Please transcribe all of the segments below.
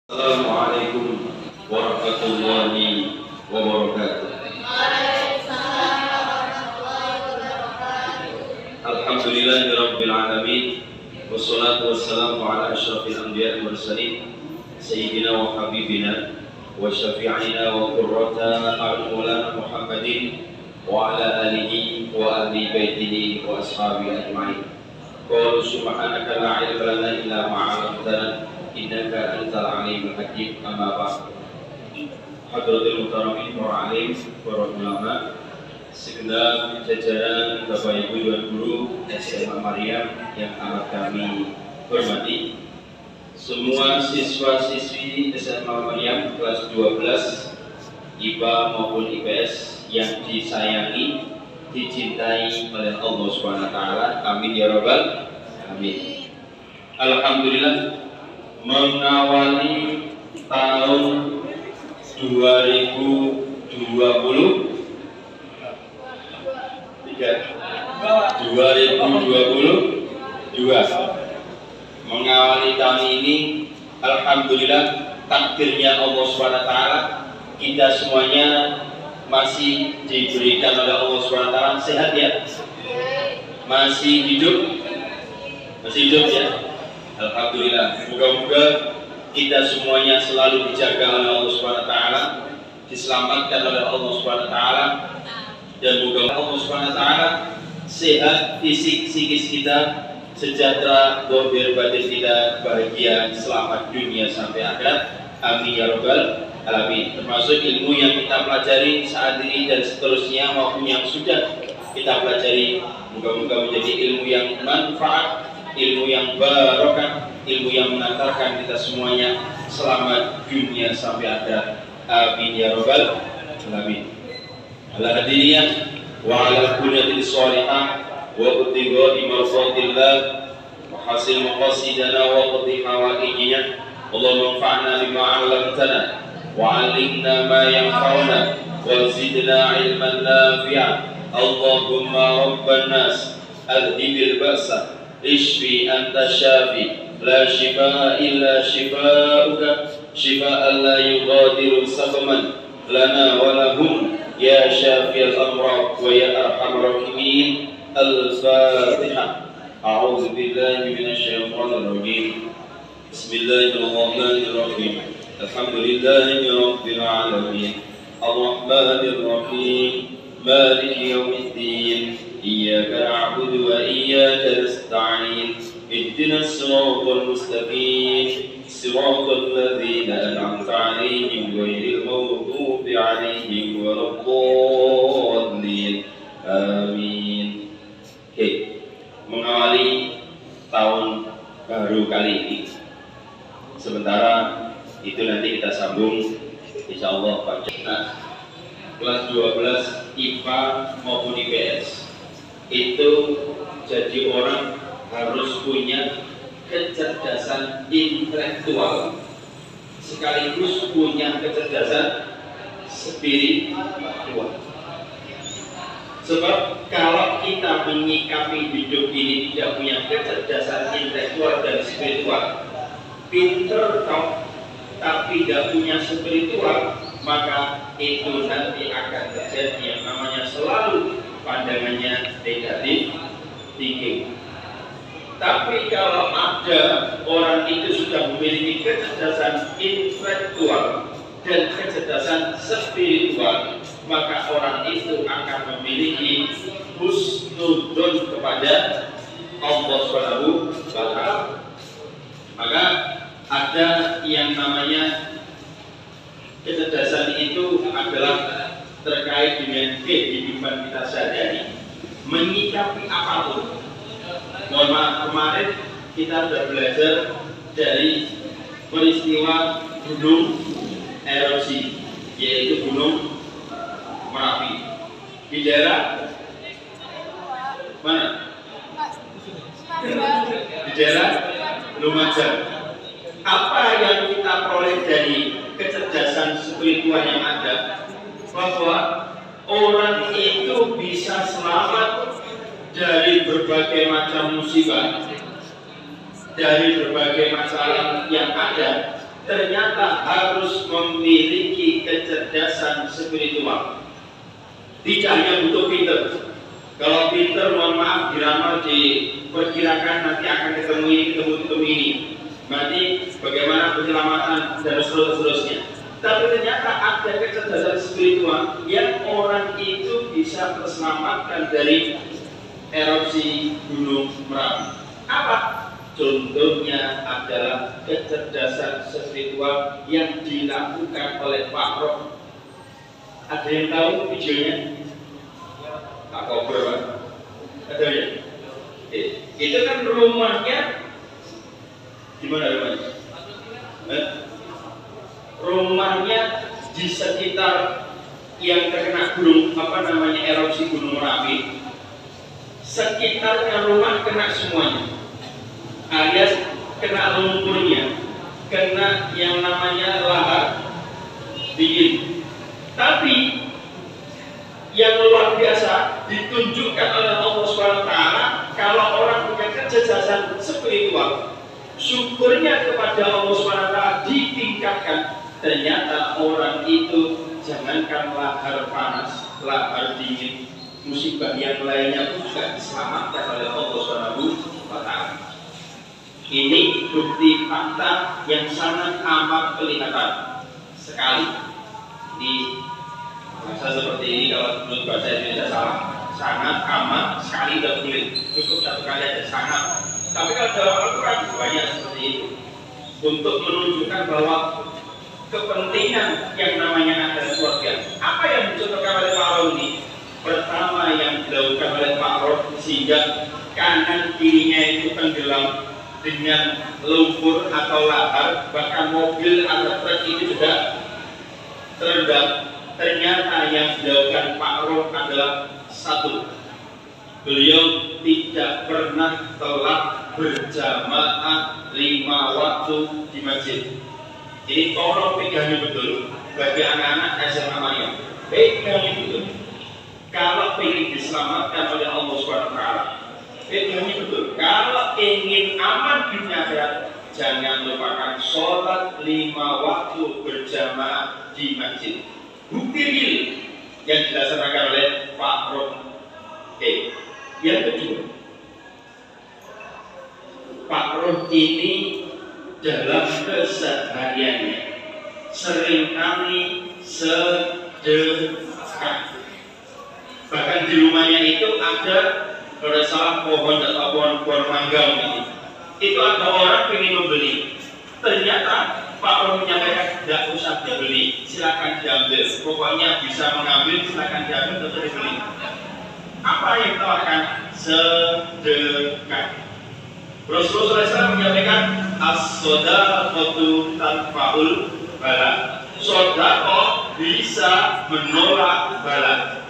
Assalamualaikum warahmatullahi wabarakatuh. Alhamdulillahirabbil alamin. Wassalatu wassalamu ala asyrafil anbiya'i wal mursalin sayyidina wa habibina wa syafi'ina wa qurrata a'yunina Muhammadin wa ala alihi wa ahli baitihi wa ashabihi ajma'in. Qul subhanaka la ilma lana illa ma 'allamtana innaka antal alimul hakim. Amma ba'd. Hadratul muhtaramin para alim, para ulama, segenap jajaran Bapak Ibu dan guru SMA Maryam yang amat kami hormati, semua siswa-siswi SMA Maryam kelas 12 IPA maupun IPS yang disayangi, dicintai oleh Allah Subhanahu wa taala. Amin ya rabbal alamin. Alhamdulillah, mengawali tahun 2022 mengawali tahun ini, alhamdulillah takdirnya Allah SWT, kita semuanya masih diberikan oleh Allah SWT sehat ya, masih hidup ya, alhamdulillah. Moga-moga kita semuanya selalu dijaga oleh Allah SWT, diselamatkan oleh Allah SWT, dan moga Allah SWT sehat fisik psikis kita, sejahtera zahir batin kita, bahagia selamat dunia sampai akhirat. Amin ya rabbal alamin. Termasuk ilmu yang kita pelajari saat ini dan seterusnya maupun yang sudah kita pelajari, moga-moga menjadi ilmu yang manfaat, ilmu yang barokah, ilmu yang mengantarkan kita semuanya selamat dunia sampai akhirat. Amin ya rabbal alamin. Ala hadirin wa ala kullatil shalihah wa ibtigha'i marzatillah wa hasil maqasidana wa qadhi hawaijina. Allahumma anfa'na bima 'allamtana wa 'allimna ma yanfa'una wa zidna 'ilman nafi'a. Allahumma rabban nas adhibil ba'sa ishfi anta syafi la shifaa illa shifaa'uka shifaa'an la yughadiru saqaman lana wa lahum ya syafiyal amrad wa ya arhamar rahimin. Al-Fatihah. A'udzu billahi minasy syaithanir rajim. Bismillahirrahmanirrahim. Alhamdulillahi rabbil alamin. Ar-Rahmanir Rahim. Maliki yaumiddin. Iyyaka na'budu wa iyyaka nasta'in. Ihdinas siratal mustaqim. Siratal ladzina an'amta 'alaihim ghairil maghdubi 'alaihim waladdallin. Amin. Oke, mengawali tahun baru kali ini. Sementara itu nanti kita sambung insyaallah Pak. Nah, kelas 12 IPA maupun IPS itu jadi orang harus punya kecerdasan intelektual sekaligus punya kecerdasan spiritual. Sebab kalau kita menyikapi hidup ini tidak punya kecerdasan intelektual dan spiritual, pinter toh tapi tidak punya spiritual, maka itu nanti akan terjadi yang namanya selalu pandangannya negatif thinking. Tapi kalau ada orang itu sudah memiliki kecerdasan intelektual dan kecerdasan spiritual, maka orang itu akan memiliki husnudzon kepada Allah Subhanahu wa taala. Maka ada yang namanya kecerdasan itu adalah terkait dengan kehidupan kita sehari-hari, menyikapi apapun. Mohon maaf, kemarin kita sudah belajar dari peristiwa gunung erupsi, yaitu Gunung Merapi di daerah mana? Di daerah Lumajang. Apa yang kita peroleh dari kecerdasan spiritual yang ada, bahwa orang itu bisa selamat dari berbagai macam musibah, dari berbagai masalah yang ada, ternyata harus memiliki kecerdasan spiritual. Tidak hanya butuh pinter. Kalau pinter, mohon maaf, diramal diperkirakan nanti akan ketemu ini. Berarti bagaimana penyelamatan dan seterusnya. Tapi ternyata ada kecerdasan spiritual yang orang itu bisa terselamatkan dari erupsi Gunung Merapi. Apa? Contohnya adalah kecerdasan spiritual yang dilakukan oleh Pak Rob. Ada yang tahu videonya? Pak Kober, Pak. Ada ya? Itu kan rumahnya di mana rumahnya? Rumahnya di sekitar yang terkena erupsi Gunung Merapi. Sekitarnya rumah kena semuanya. Alias kena lumpurnya, kena yang namanya lahar dingin. Tapi yang luar biasa ditunjukkan oleh Allah SWT, kalau orang punya kecerdasan spiritual, syukurnya kepada Allah SWT ditingkatkan. Ternyata orang itu jangankan lahar panas, lahar dingin, musibah yang lainnya pun juga diselamatkan oleh Allah SWT. Ini bukti fakta yang sangat amat kelihatan sekali di masa seperti ini. Kalau menurut bahasa Indonesia salah, sangat amat sekali tidak boleh, cukup satu kali aja sangat. Tapi kalau dalam Al-Quran banyak seperti itu untuk menunjukkan bahwa kepentingan yang namanya ada keluarga. Apa yang dicontohkan oleh Pak Ron ini? Pertama yang dilakukan oleh Pak Ron sehingga kanan kirinya itu tenggelam dengan lumpur atau lahar, bahkan mobil atau truk itu juga terendam. Ternyata yang dilakukan Pak Ron adalah satu, beliau tidak pernah telat berjamaah 5 waktu di masjid. Ini tolong pegangi betul bagi anak-anak SMA Maryam. Pegangi betul. Kalau ingin diselamatkan oleh Allah SWT, pegangi betul. Kalau ingin aman di akhirat, jangan lupakan sholat 5 waktu berjamaah di masjid. Bukti ini yang dilaksanakan oleh Pak Rob. Yang kedua, Pak Rob ini dalam kesehariannya seringkali sedekah. Bahkan di rumahnya itu ada, kalau salah, pohon atau pohon mangga ini. Itu ada orang ingin membeli. Ternyata Pak Rob menyampaikan tidak usah dibeli, silakan diambil. Pokoknya bisa mengambil, silakan diambil atau dibeli. Apa yang ditawarkan? Sedekah. Rasulullah SAW menyampaikan as-sodaqatu tanfa'ul bala. Sodaqah bisa menolak bala.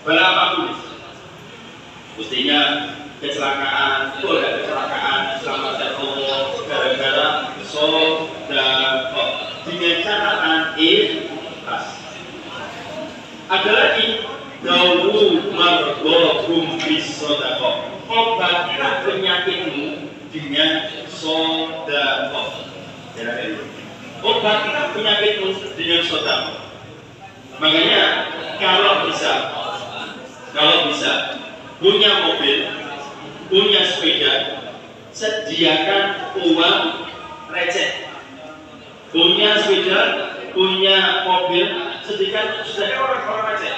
Bala apapun. Mestinya kecelakaan, itu ada kecelakaan, selamatkan Allah gara-gara sodaqah. Dengan catatan ikhlas. Ada lagi dawu margohum bis-sodaqah. Obatilah penyakitmu dengan sodaqah. Obatilah penyakitmu dengan sodaqah. Makanya kalau bisa punya mobil, punya sepeda, sediakan uang receh. Punya sepeda, punya mobil, sediakan orang receh.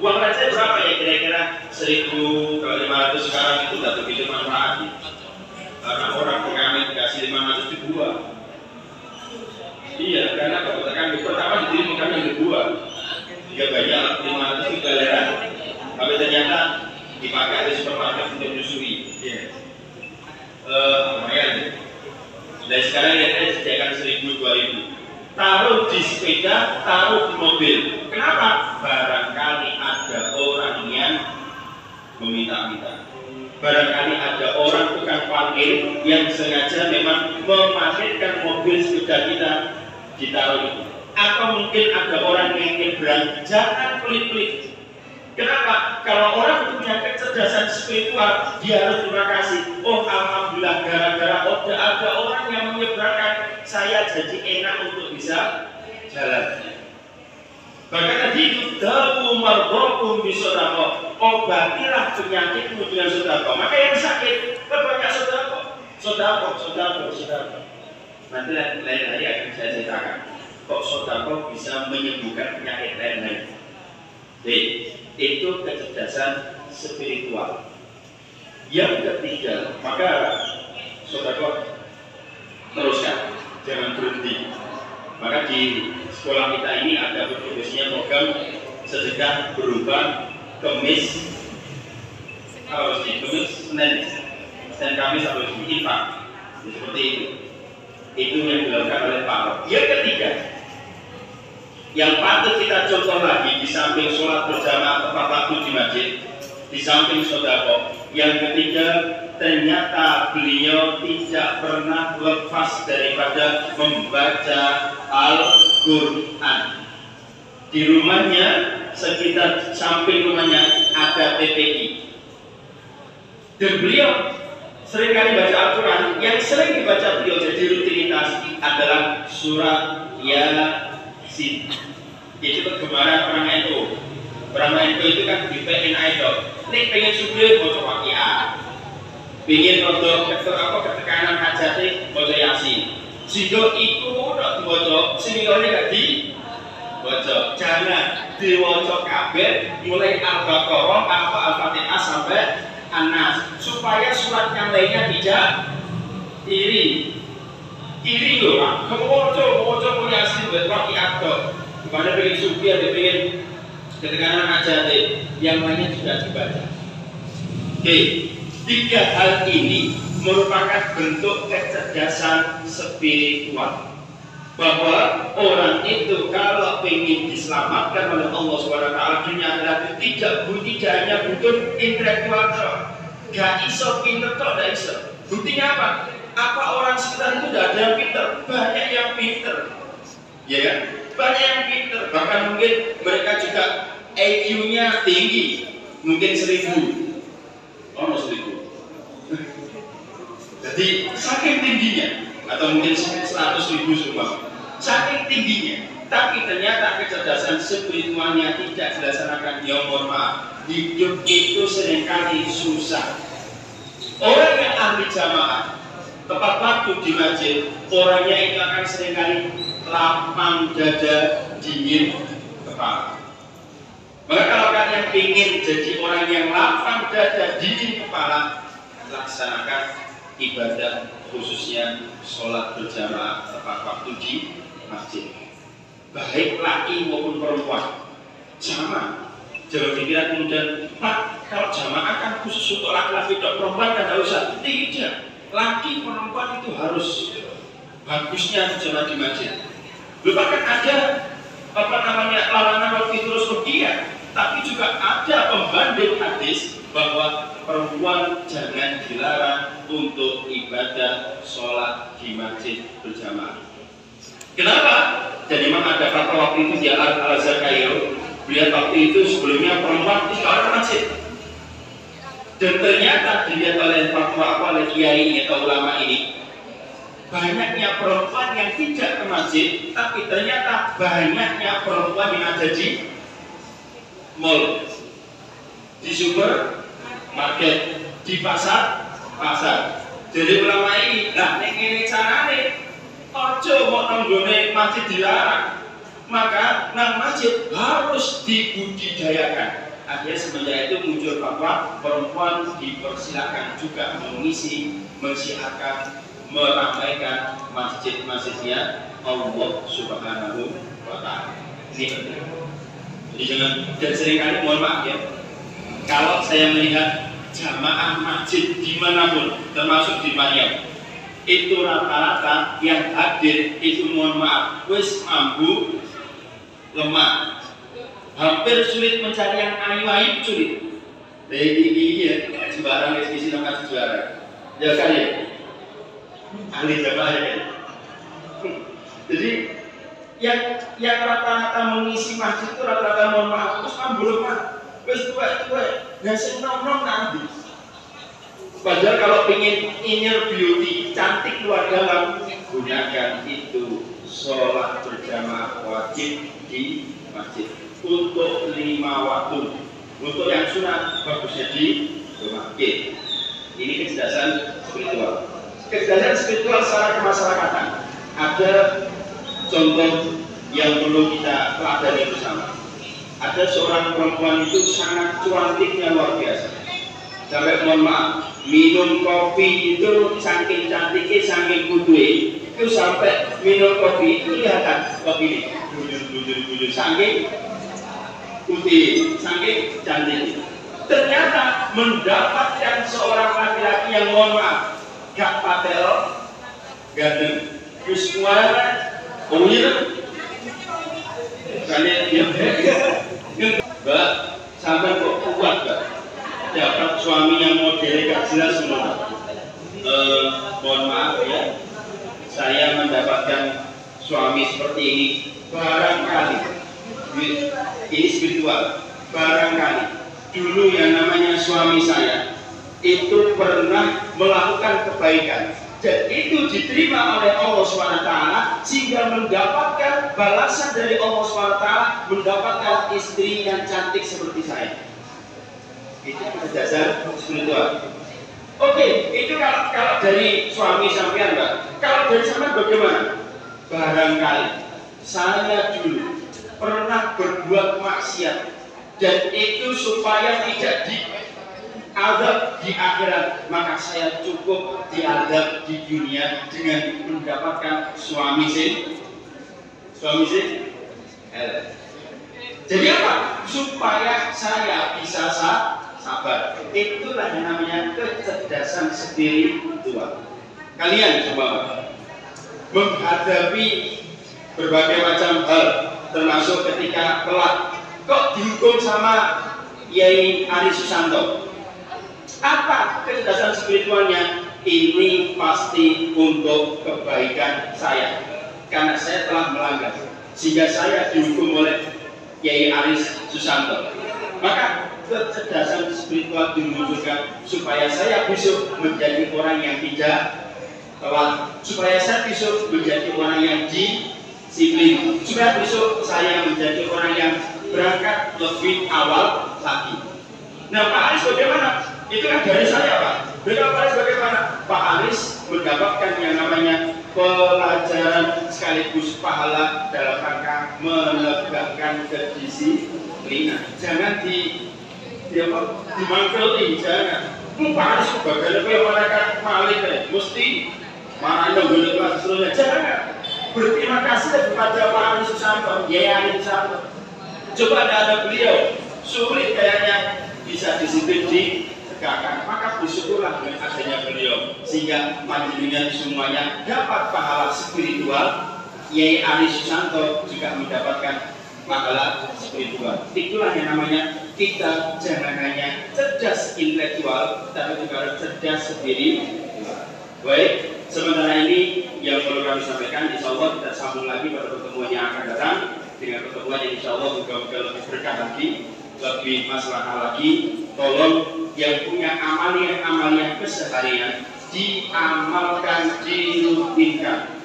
Uang receh berapa ya kira-kira? 1.000, kalau 500 sekarang itu tidak begitu manfaat. Karena orang pengamen dikasih 500 dibuang. Iya, karena kebetulan pertama diterima kami dibuang. Jika banyak 500 itu galeran, tapi ternyata dipakai di supermarket untuk menyusui. Iya. Lumayan. Dan sekarang ya sediakan 1.000, 2.000. Taruh di sepeda, taruh di mobil. Kenapa? Barangkali ada orang yang meminta-minta. Barangkali ada orang tukang parkir yang sengaja memang memarkirkan mobil sepeda kita ditaruh itu. Atau mungkin ada orang yang ingin berang, jangan pelit-pelit. Kenapa? Kalau orang punya kecerdasan spiritual, dia harus terima kasih. Oh alhamdulillah, gara-gara ada orang yang menyebarkan, saya jadi enak untuk bisa jalan. Bahkan tadi itu dawu mardokum bisodako, obatilah penyakitmu dengan sodako. Maka yang sakit, berbanyak sodako. Nanti lain hari akan saya ceritakan kok sodako bisa menyembuhkan penyakit lain-lain. Itu kecerdasan spiritual. Yang ketiga, maka sodako teruskan, jangan berhenti. Maka di sekolah kita ini ada bertugasnya program sedekah berupa Kemis, harus di Kemis, Senin Kamis harus diinfak. Seperti itu. Itu yang dilakukan oleh Pak Rob. Yang ketiga, yang patut kita contoh lagi di samping sholat berjamaah tepat waktu di masjid, di samping sodako. Yang ketiga, ternyata beliau tidak pernah lepas daripada membaca Al-Quran. Di rumahnya, sekitar samping rumahnya ada TPI. Dan beliau seringkali baca Al-Quran. Yang sering dibaca beliau jadi rutinitas adalah surat Yasin. Itu kegemaran orang NU. Orang NU itu kan dipengen idol. Nek pengen sublir baca Waqiah. Pengen rodok ketekanan hajate baca Yasin. Sehingga iku ora diwaca, sing liyane gak diwaca. Jangan diwaca kabeh mulai Al-Baqarah atau Al-Fatihah sampai An-Nas, supaya surat yang lainnya tidak iri loh Pak. Kamu waca Yasin buat Waqiah tok. Kepada pengen sublir, pengen ketekanan hajate, yang lainnya juga dibaca. Oke, tiga hal ini merupakan bentuk kecerdasan spiritual, bahwa orang itu kalau ingin diselamatkan oleh Allah SWT dunia akhirat tidak hanya butuh intelektual tok, gak iso pinter tok, gak iso. Buktinya apa? Apa orang sekitar itu tidak ada yang pinter? Banyak yang pinter, ya kan? Banyak yang pinter, bahkan mungkin mereka juga IQ-nya tinggi, mungkin 1000. Oh, 1000. Jadi saking tingginya, atau mungkin 100.000 semua, saking tingginya, tapi ternyata kecerdasan spiritualnya tidak dilaksanakan. Ya mohon maaf, hidup itu seringkali susah. Orang yang ahli jamaah, tepat waktu di masjid, orangnya itu akan seringkali lapang dada, dingin kepala. Maka kalau kalian ingin jadi orang yang lapang dada, dingin kepala, laksanakan ibadah khususnya sholat berjamaah tepat waktu di masjid. Baik laki maupun perempuan, sama. Jangan pikiran kemudian, Pak, kalau jamaah kan khusus untuk laki-laki, perempuan kan tidak usah. Tidak, laki perempuan itu harus bagusnya jamaah di masjid. Bahkan ada larangan waktu terus dia, tapi juga ada pembanding hadis bahwa perempuan jangan dilarang untuk ibadah sholat di masjid berjamaah. Kenapa? Jadi memang ada fatwa waktu itu di Al-Azhar Kairo. Lihat waktu itu sebelumnya perempuan itu ke masjid. Dan ternyata dilihat oleh fatwa oleh kiai atau ulama ini, banyaknya perempuan yang tidak ke masjid, tapi ternyata banyaknya perempuan yang ada di mall, di supermarket, di pasar. Jadi ulama ini, nah ini carane, ojo mau nonggone masjid dilarang, maka nang masjid harus dibudidayakan. Akhirnya semenjak itu muncul fatwa perempuan dipersilakan juga mengisi, mensiarkan, meramaikan masjid-masjidnya Allah Subhanahu wa Ta'ala. Ini penting. Jadi jangan, dan seringkali mohon maaf ya, kalau saya melihat jamaah masjid dimanapun, termasuk di Mariam, itu rata-rata yang hadir itu mohon maaf wis mampu lemah, hampir sulit mencari yang ayu-ayu, sulit. Ini ya, sembarang isi nama juara. Ya kan ya? Ahli jamaah ya. Jadi yang rata-rata mengisi masjid itu rata-rata mohon maaf terus mampu lemah. Wis tuwek-tuwek, ya sing nom-nom nanti. Padahal kalau ingin inner beauty, cantik luar dalam, gunakan itu sholat berjamaah wajib di masjid untuk 5 waktu. Untuk yang sunat bagusnya di rumah. Oke. Ini kecerdasan spiritual. Kecerdasan spiritual secara kemasyarakatan. Ada contoh yang perlu kita pelajari bersama. Ada seorang perempuan itu sangat cantiknya luar biasa. Sampai mohon maaf, minum kopi itu saking cantiknya, saking kudui, itu sampai minum kopi itu kelihatan kopi ini bujur saking putih, saking cantik. Ternyata mendapatkan seorang laki-laki yang mohon maaf gak patel, ganteng, terus suara, kalian dia Mbak, sampai kok kuat Mbak dapat suami yang modelnya gak jelas semua. Mohon maaf ya, saya mendapatkan suami seperti ini barangkali ini spiritual. Barangkali dulu yang namanya suami saya itu pernah melakukan kebaikan dan itu diterima oleh Allah SWT sehingga mendapatkan balasan dari Allah SWT, mendapatkan istri yang cantik seperti saya. Itu kecerdasan spiritual. Oke, itu kalau dari suami sampean, Mbak. Kalau dari sampean bagaimana? Barangkali saya dulu pernah berbuat maksiat dan itu supaya tidak diadab di akhirat, maka saya cukup diadab di dunia dengan mendapatkan suami sih. Jadi apa? Supaya saya bisa sabar. Itulah yang namanya kecerdasan spiritual. Kalian coba menghadapi berbagai macam hal, termasuk ketika telat. Kok dihukum sama Yai Ari Susanto? Apa kecerdasan spiritualnya? Ini pasti untuk kebaikan saya, karena saya telah melanggar, sehingga saya dihukum oleh Yai Aris Susanto. Maka kecerdasan spiritual dimunculkan supaya saya besok menjadi orang yang tidak telat, supaya saya besok menjadi orang yang disiplin, supaya besok saya menjadi orang yang berangkat lebih awal lagi. Nah, Pak Aris bagaimana? Itu kan dari saya, Pak. Beliau Pak Aris bagaimana? Pak Aris mendapatkan yang namanya pelajaran sekaligus pahala dalam rangka menegakkan kedisiplinan. Jangan dimangkeli, jangan. Pak Aris bagaimana mereka malik, mesti mana nunggu kelas seluruhnya. Jangan. Berterima kasih kepada Pak Aris Susanto, Yai Aris Susanto. Coba ada beliau, sulit kayaknya bisa disiplin ditegakkan. Maka bersyukurlah dengan adanya beliau, sehingga panjenengan semuanya dapat pahala spiritual. Yai Ari Susanto juga mendapatkan pahala spiritual. Itulah yang namanya kita jangan hanya cerdas intelektual, tapi juga harus cerdas spiritual. Baik, sementara ini yang perlu kami sampaikan, insya Allah kita sambung lagi pada pertemuan yang akan datang, dengan pertemuan yang insya Allah juga lebih berkah lagi, lebih maslahah lagi. Tolong yang punya amalia keseharian diamalkan, dirutinkan.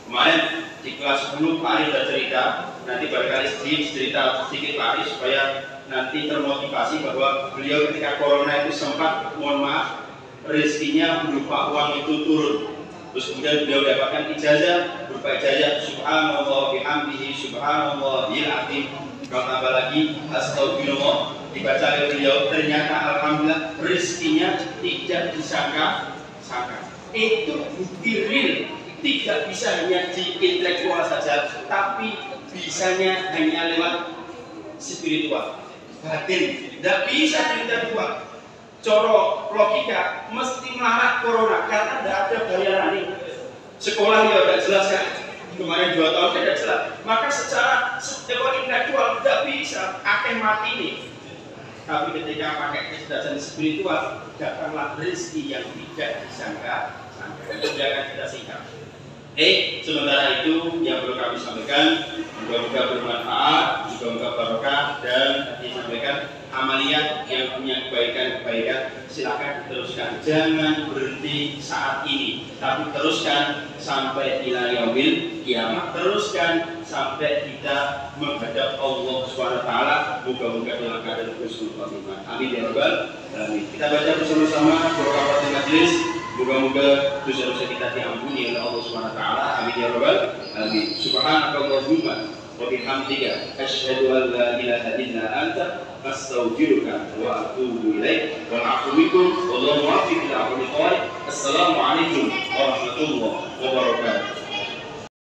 Kemarin di kelas 10 Pak Aris sudah cerita, nanti barangkali cerita sedikit Pak Aris supaya nanti termotivasi bahwa beliau ketika corona itu sempat, mohon maaf, rezekinya berupa uang itu turun. Terus kemudian beliau dapatkan ijazah, berupa ijazah subhanallah bihamdihi subhanallahil azim. Kalau tambah lagi astagfirullah dibaca oleh beliau, ternyata alhamdulillah rezekinya tidak disangka-sangka. Itu bukti real, tidak bisa hanya di intelektual saja, tapi bisanya hanya lewat spiritual, batin. Tidak bisa di intelektual. Coro logika mesti melarat corona karena tidak ada bayaran ini. Sekolah ya tidak jelas kan, kemarin 2 tahun tidak jelas. Maka secara intelektual tidak bisa, akan mati ini. Tapi ketika pakai kecerdasan spiritual, datanglah rezeki yang tidak disangka-sangka. Itu akan kita singkat. Sementara itu yang perlu kami sampaikan, mudah-mudahan bermanfaat juga moga-moga barokah, dan disampaikan amalia yang punya kebaikan-kebaikan silakan diteruskan, jangan berhenti saat ini, tapi teruskan sampai ila yaumil kiamat, teruskan sampai kita menghadap Allah Subhanahu wa taala. Moga-moga dalam keadaan husnul khotimah. Amin ya rabbal alamin. Kita baca bersama-sama beberapa majelis. Moga-moga dosa-dosa kita diampuni oleh Allah Subhanahu wa taala. Amin ya rabbal alamin. Subhanakallahumma wa bihamdika asyhadu an la ilaha illa anta astaghfiruka wa atubu ilaik. Wa a'udzu bikum wallahu muwaffiq ila aqwamit thoriq. Assalamu alaikum warahmatullahi wabarakatuh.